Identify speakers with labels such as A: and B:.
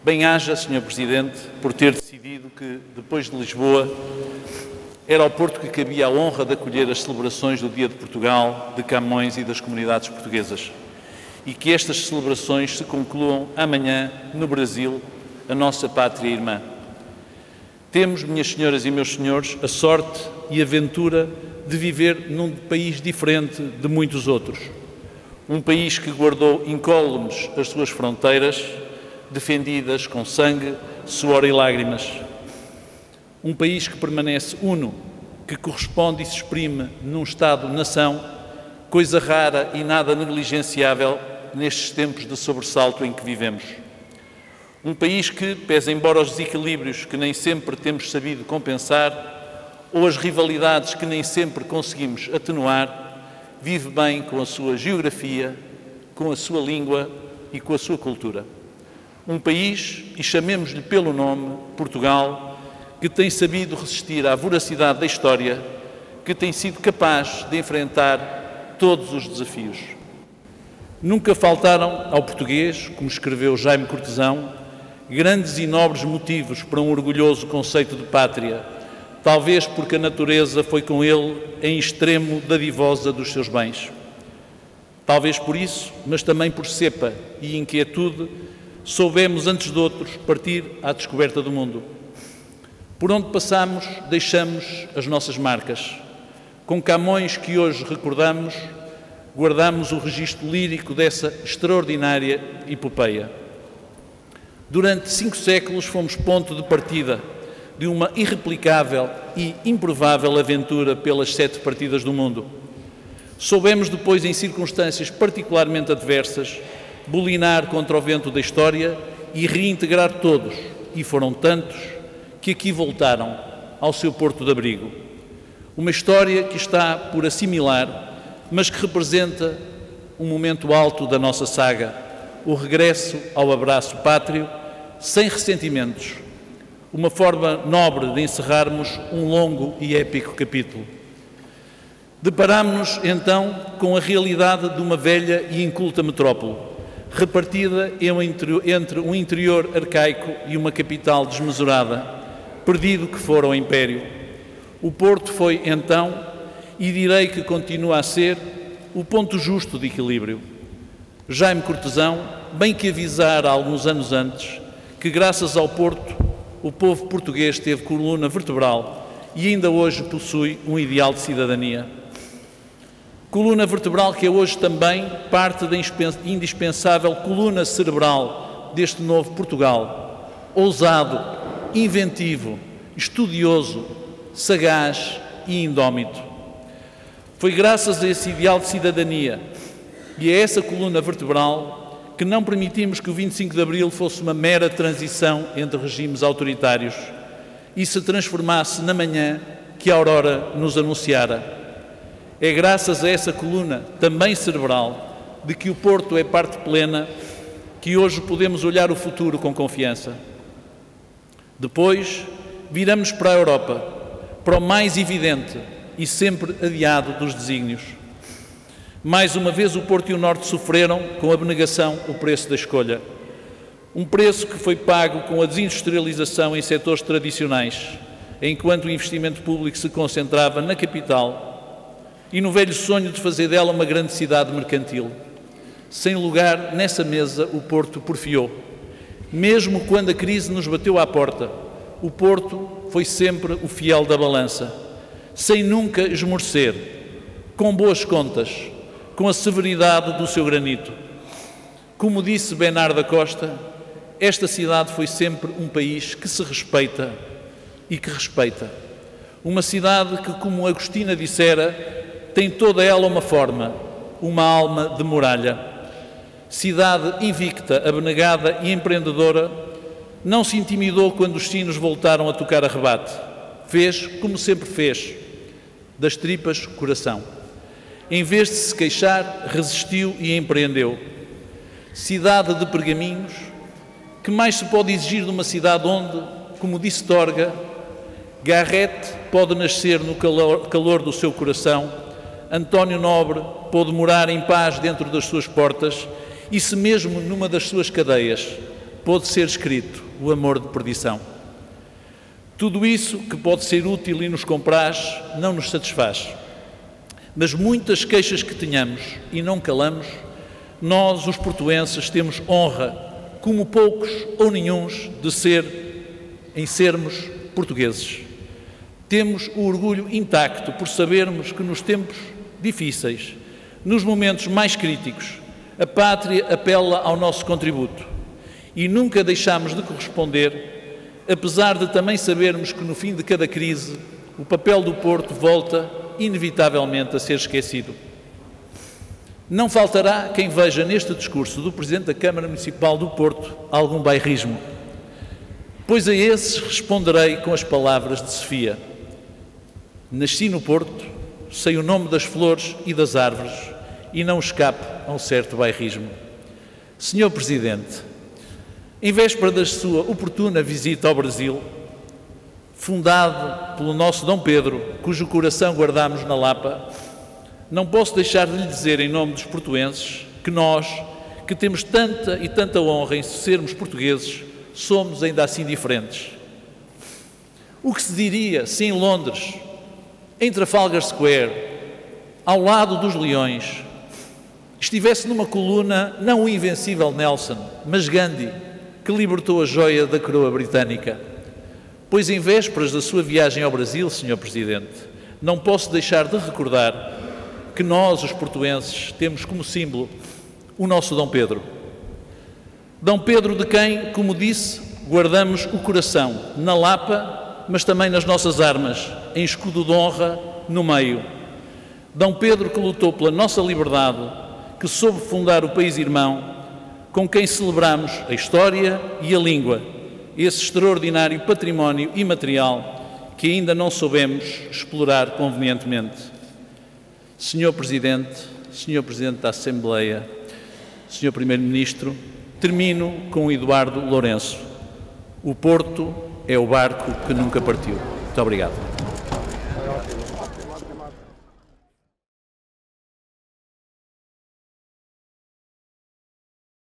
A: Bem-haja, Sr. Presidente, por ter decidido que, depois de Lisboa, era ao Porto que cabia a honra de acolher as celebrações do Dia de Portugal, de Camões e das comunidades portuguesas, e que estas celebrações se concluam amanhã no Brasil, a nossa pátria irmã. Temos, minhas senhoras e meus senhores, a sorte e a ventura de viver num país diferente de muitos outros. Um país que guardou incólumes as suas fronteiras, defendidas com sangue, suor e lágrimas. Um país que permanece uno, que corresponde e se exprime num Estado-nação, coisa rara e nada negligenciável nestes tempos de sobressalto em que vivemos. Um país que, pese embora os desequilíbrios que nem sempre temos sabido compensar, ou as rivalidades que nem sempre conseguimos atenuar, vive bem com a sua geografia, com a sua língua e com a sua cultura. Um país, e chamemos-lhe pelo nome, Portugal, que tem sabido resistir à voracidade da história, que tem sido capaz de enfrentar todos os desafios. Nunca faltaram ao português, como escreveu Jaime Cortesão, grandes e nobres motivos para um orgulhoso conceito de pátria, talvez porque a natureza foi com ele em extremo dadivosa dos seus bens. Talvez por isso, mas também por cepa e inquietude, soubemos antes de outros partir à descoberta do mundo. Por onde passamos, deixamos as nossas marcas. Com Camões, que hoje recordamos, guardamos o registro lírico dessa extraordinária epopeia. Durante 5 séculos fomos ponto de partida de uma irreplicável e improvável aventura pelas 7 partidas do mundo. Soubemos depois, em circunstâncias particularmente adversas, bulinar contra o vento da história e reintegrar todos, e foram tantos, que aqui voltaram ao seu porto de abrigo. Uma história que está por assimilar, mas que representa um momento alto da nossa saga, o regresso ao abraço pátrio, sem ressentimentos, uma forma nobre de encerrarmos um longo e épico capítulo. Deparámos-nos, então, com a realidade de uma velha e inculta metrópole, repartida entre um interior arcaico e uma capital desmesurada, perdido que fora o Império. O Porto foi, então, e direi que continua a ser, o ponto justo de equilíbrio. Jaime Cortesão, bem que avisara alguns anos antes, que graças ao Porto o povo português teve coluna vertebral e ainda hoje possui um ideal de cidadania. Coluna vertebral que é hoje também parte da indispensável coluna cerebral deste novo Portugal, ousado, inventivo, estudioso, sagaz e indómito. Foi graças a esse ideal de cidadania e a essa coluna vertebral que não permitimos que o 25 de Abril fosse uma mera transição entre regimes autoritários e se transformasse na manhã que a aurora nos anunciara. É graças a essa coluna, também cerebral, de que o Porto é parte plena, que hoje podemos olhar o futuro com confiança. Depois, viramos para a Europa, para o mais evidente e sempre adiado dos desígnios. Mais uma vez o Porto e o Norte sofreram, com abnegação, o preço da escolha. Um preço que foi pago com a desindustrialização em setores tradicionais, enquanto o investimento público se concentrava na capital e no velho sonho de fazer dela uma grande cidade mercantil. Sem lugar nessa mesa, o Porto porfiou. Mesmo quando a crise nos bateu à porta, o Porto foi sempre o fiel da balança, sem nunca esmorecer, com boas contas, com a severidade do seu granito. Como disse Bernardo da Costa, esta cidade foi sempre um país que se respeita e que respeita. Uma cidade que, como Agostina dissera, tem toda ela uma forma, uma alma de muralha. Cidade invicta, abnegada e empreendedora, não se intimidou quando os sinos voltaram a tocar a rebate. Fez como sempre fez, das tripas coração. Em vez de se queixar, resistiu e empreendeu. Cidade de pergaminhos, que mais se pode exigir de uma cidade onde, como disse Torga, Garrett pode nascer no calor do seu coração, António Nobre pôde morar em paz dentro das suas portas e se mesmo numa das suas cadeias pôde ser escrito o amor de perdição. Tudo isso que pode ser útil e nos compraz não nos satisfaz. Mas muitas queixas que tenhamos e não calamos, nós, os portuenses, temos honra, como poucos ou nenhuns, em sermos portugueses. Temos o orgulho intacto por sabermos que nos tempos difíceis, nos momentos mais críticos, a pátria apela ao nosso contributo e nunca deixamos de corresponder, apesar de também sabermos que no fim de cada crise o papel do Porto volta inevitavelmente a ser esquecido. Não faltará quem veja neste discurso do Presidente da Câmara Municipal do Porto algum bairrismo, pois a esses responderei com as palavras de Sofia. Nasci no Porto, sei o nome das flores e das árvores e não escapo a um certo bairrismo. Senhor Presidente, em véspera da sua oportuna visita ao Brasil, fundado pelo nosso Dom Pedro, cujo coração guardamos na Lapa, não posso deixar de lhe dizer em nome dos portuenses que nós, que temos tanta e tanta honra em sermos portugueses, somos ainda assim diferentes. O que se diria se em Londres, em Trafalgar Square, ao lado dos leões, estivesse numa coluna não o invencível Nelson, mas Gandhi, que libertou a joia da coroa britânica? Pois em vésperas da sua viagem ao Brasil, Sr. Presidente, não posso deixar de recordar que nós, os portuenses, temos como símbolo o nosso Dom Pedro. Dom Pedro de quem, como disse, guardamos o coração na Lapa, mas também nas nossas armas, em escudo de honra no meio. Dom Pedro que lutou pela nossa liberdade, que soube fundar o país irmão, com quem celebramos a história e a língua, esse extraordinário património imaterial que ainda não soubemos explorar convenientemente. Senhor Presidente da Assembleia, Senhor Primeiro-Ministro, termino com Eduardo Lourenço. O Porto é o barco que nunca partiu. Muito obrigado.